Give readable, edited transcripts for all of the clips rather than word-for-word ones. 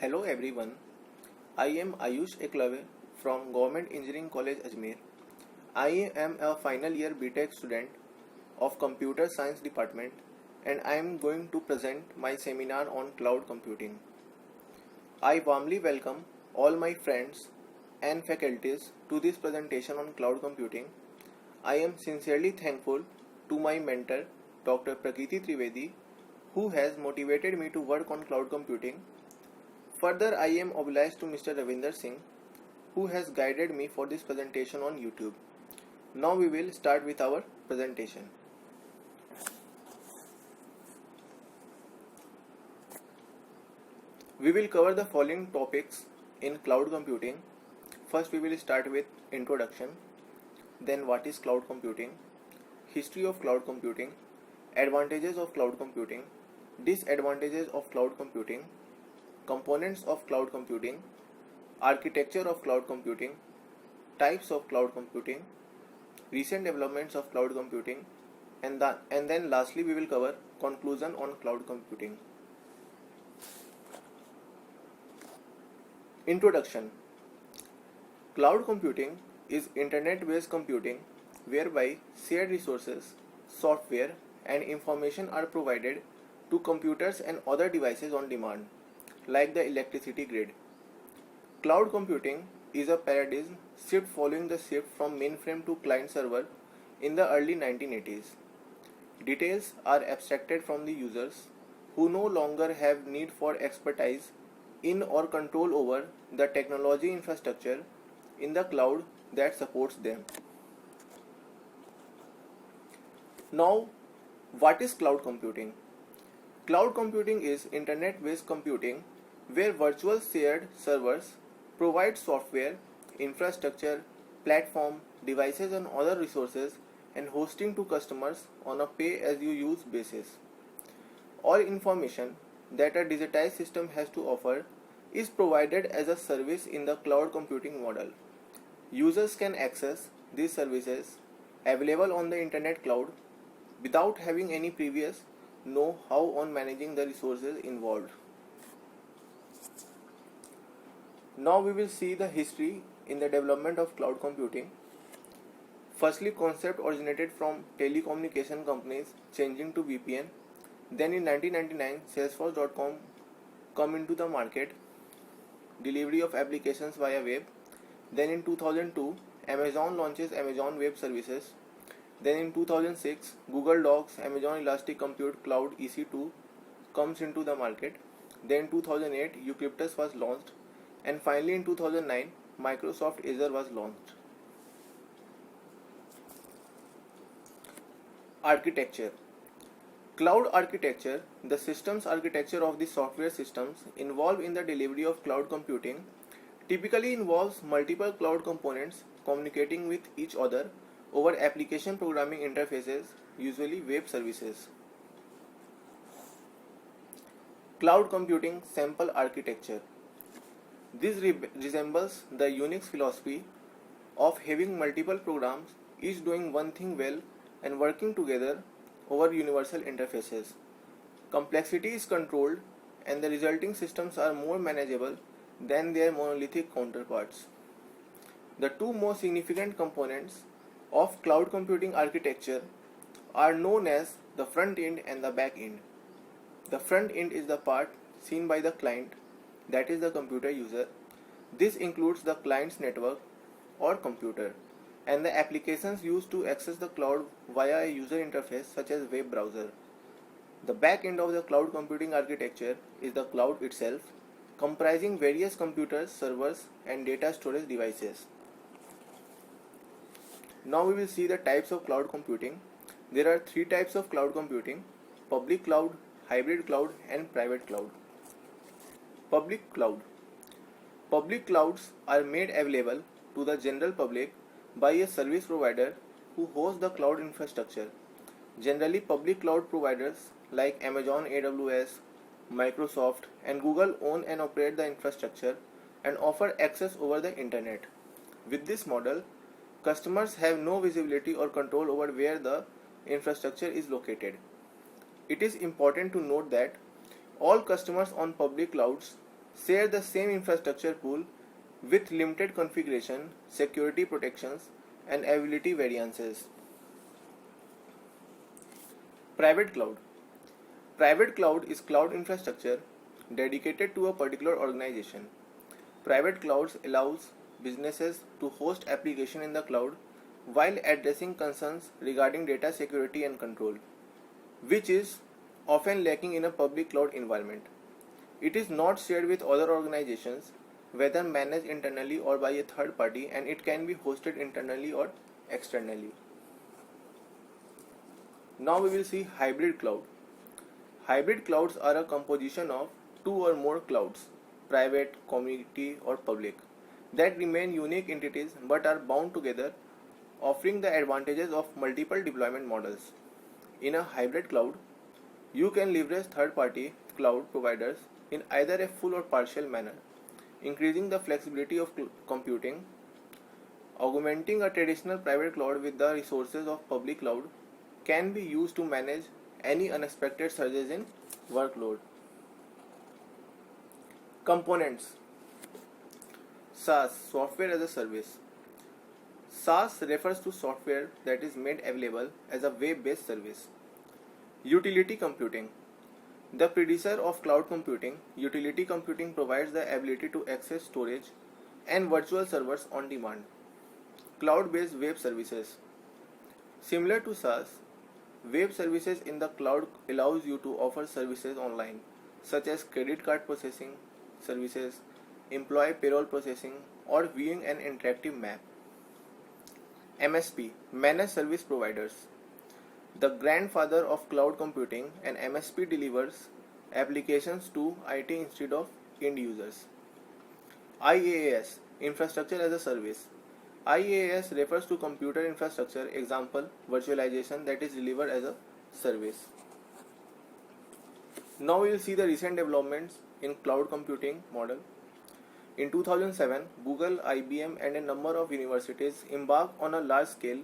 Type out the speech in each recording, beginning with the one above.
Hello everyone, I am Ayush Eklave from Government Engineering College Ajmer. I am a final year BTech student of Computer Science Department and I am going to present my seminar on cloud computing. I warmly welcome all my friends and faculties to this presentation on cloud computing. I am sincerely thankful to my mentor Dr. Prakriti Trivedi who has motivated me to work on cloud computing. Further, I am obliged to Mr. Ravinder Singh, who has guided me for this presentation on YouTube. Now we will start with our presentation. We will cover the following topics in cloud computing. First, we will start with introduction, then what is cloud computing, history of cloud computing, advantages of cloud computing, disadvantages of cloud computing, components of cloud computing, architecture of cloud computing, types of cloud computing, recent developments of cloud computing, and then lastly we will cover conclusion on cloud computing. Introduction. Cloud computing is internet-based computing whereby shared resources, software, and information are provided to computers and other devices on demand, like the electricity grid. Cloud computing is a paradigm shift following the shift from mainframe to client server in the early 1980s. Details are abstracted from the users who no longer have need for expertise in or control over the technology infrastructure in the cloud that supports them. Now, what is cloud computing? Cloud computing is internet-based computing where virtual shared servers provide software, infrastructure, platform, devices and other resources and hosting to customers on a pay-as-you-use basis. All information that a digitized system has to offer is provided as a service in the cloud computing model. Users can access these services available on the internet cloud without having any previous know-how on managing the resources involved. Now we will see the history in the development of cloud computing. Firstly, concept originated from telecommunication companies changing to VPN. Then in 1999, Salesforce.com come into the market, delivery of applications via web. Then in 2002, Amazon launches Amazon Web Services. Then in 2006, Google Docs, Amazon Elastic Compute Cloud EC2 comes into the market. Then in 2008, Eucliptus was launched. And finally in 2009, Microsoft Azure was launched. Architecture. Cloud architecture, the systems architecture of the software systems involved in the delivery of cloud computing, typically involves multiple cloud components communicating with each other over application programming interfaces, usually web services. Cloud computing sample architecture. This resembles the Unix philosophy of having multiple programs, each doing one thing well and working together over universal interfaces. Complexity is controlled and the resulting systems are more manageable than their monolithic counterparts. The two most significant components of cloud computing architecture are known as the front end and the back end. The front end is the part seen by the client, that is the computer user. This includes the client's network or computer and the applications used to access the cloud via a user interface such as web browser. The back end of the cloud computing architecture is the cloud itself, comprising various computers, servers and data storage devices. Now we will see the types of cloud computing. There are three types of cloud computing: public cloud, hybrid cloud and private cloud. Public cloud. Public clouds are made available to the general public by a service provider who hosts the cloud infrastructure. Generally, public cloud providers like Amazon AWS, Microsoft and Google own and operate the infrastructure and offer access over the internet. With this model, customers have no visibility or control over where the infrastructure is located. It is important to note that all customers on public clouds share the same infrastructure pool with limited configuration, security protections, and availability variances. Private cloud. Private cloud is cloud infrastructure dedicated to a particular organization. Private clouds allows businesses to host application in the cloud while addressing concerns regarding data security and control, which is often lacking in a public cloud environment. It is not shared with other organizations, whether managed internally or by a third party, and it can be hosted internally or externally. Now we will see hybrid cloud. Hybrid clouds are a composition of two or more clouds, private, community, or public, that remain unique entities but are bound together, offering the advantages of multiple deployment models. In a hybrid cloud, you can leverage third-party cloud providers in either a full or partial manner, increasing the flexibility of computing, augmenting a traditional private cloud with the resources of public cloud can be used to manage any unexpected surges in workload. Components. SaaS, software as a service. SaaS refers to software that is made available as a web-based service. Utility computing. The predecessor of cloud computing, utility computing provides the ability to access storage and virtual servers on demand. Cloud-based web services. Similar to SaaS, web services in the cloud allows you to offer services online, such as credit card processing services, employee payroll processing, or viewing an interactive map. MSP, Managed Service Providers. The grandfather of cloud computing, an MSP delivers applications to IT instead of end users. IaaS, Infrastructure as a Service. IaaS refers to computer infrastructure, example, virtualization that is delivered as a service. Now we will see the recent developments in cloud computing model. In 2007, Google, IBM, and a number of universities embarked on a large-scale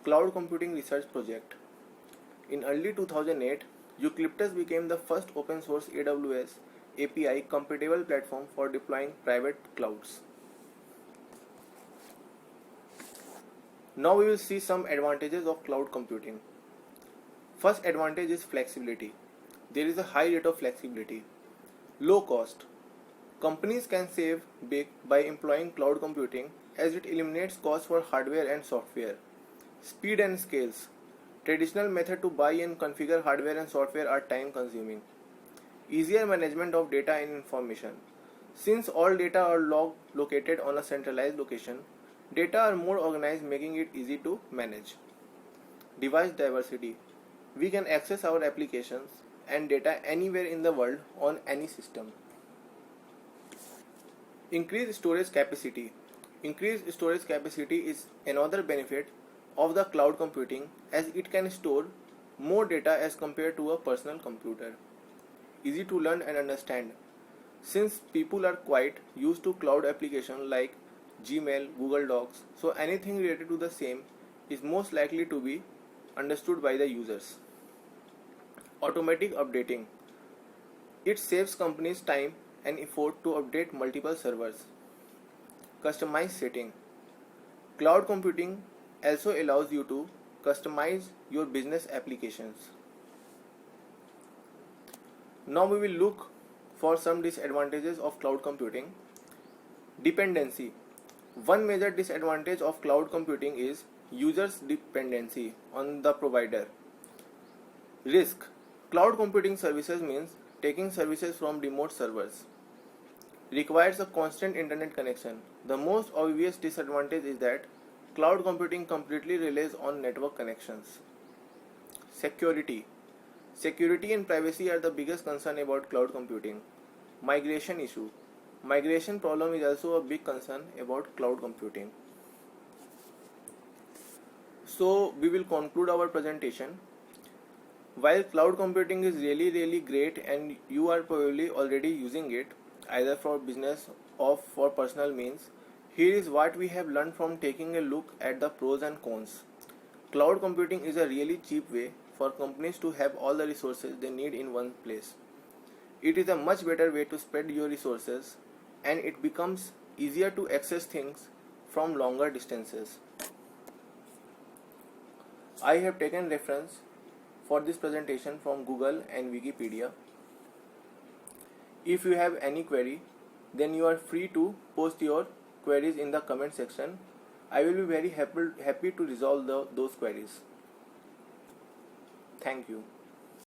cloud computing research project. In early 2008, Eucalyptus became the first open-source AWS API-compatible platform for deploying private clouds. Now we will see some advantages of cloud computing. First advantage is flexibility. There is a high rate of flexibility. Low cost. Companies can save big by employing cloud computing as it eliminates costs for hardware and software. Speed and scales. Traditional method to buy and configure hardware and software are time consuming. Easier management of data and information. Since all data are located on a centralized location, data are more organized, making it easy to manage. Device diversity. We can access our applications and data anywhere in the world on any system. Increased storage capacity. Increased storage capacity is another benefit of the cloud computing as it can store more data as compared to a personal computer. Easy to learn and understand. Since people are quite used to cloud applications like Gmail, Google Docs, so anything related to the same is most likely to be understood by the users. Automatic updating. It saves companies time and effort to update multiple servers. Customized setting. Cloud computing also allows you to customize your business applications. Now we will look for some disadvantages of cloud computing. Dependency. One major disadvantage of cloud computing is users' dependency on the provider. Risk. Cloud computing services means taking services from remote servers. Requires a constant internet connection. The most obvious disadvantage is that cloud computing completely relies on network connections. Security. Security and privacy are the biggest concern about cloud computing. Migration issue. Migration problem is also a big concern about cloud computing. So we will conclude our presentation. While cloud computing is really great and you are probably already using it either for business or for personal means, here is what we have learned from taking a look at the pros and cons. Cloud computing is a really cheap way for companies to have all the resources they need in one place. It is a much better way to spread your resources, and it becomes easier to access things from longer distances. I have taken reference for this presentation from Google and Wikipedia. If you have any query, then you are free to post your queries in the comment section. I will be very happy to resolve those queries. Thank you.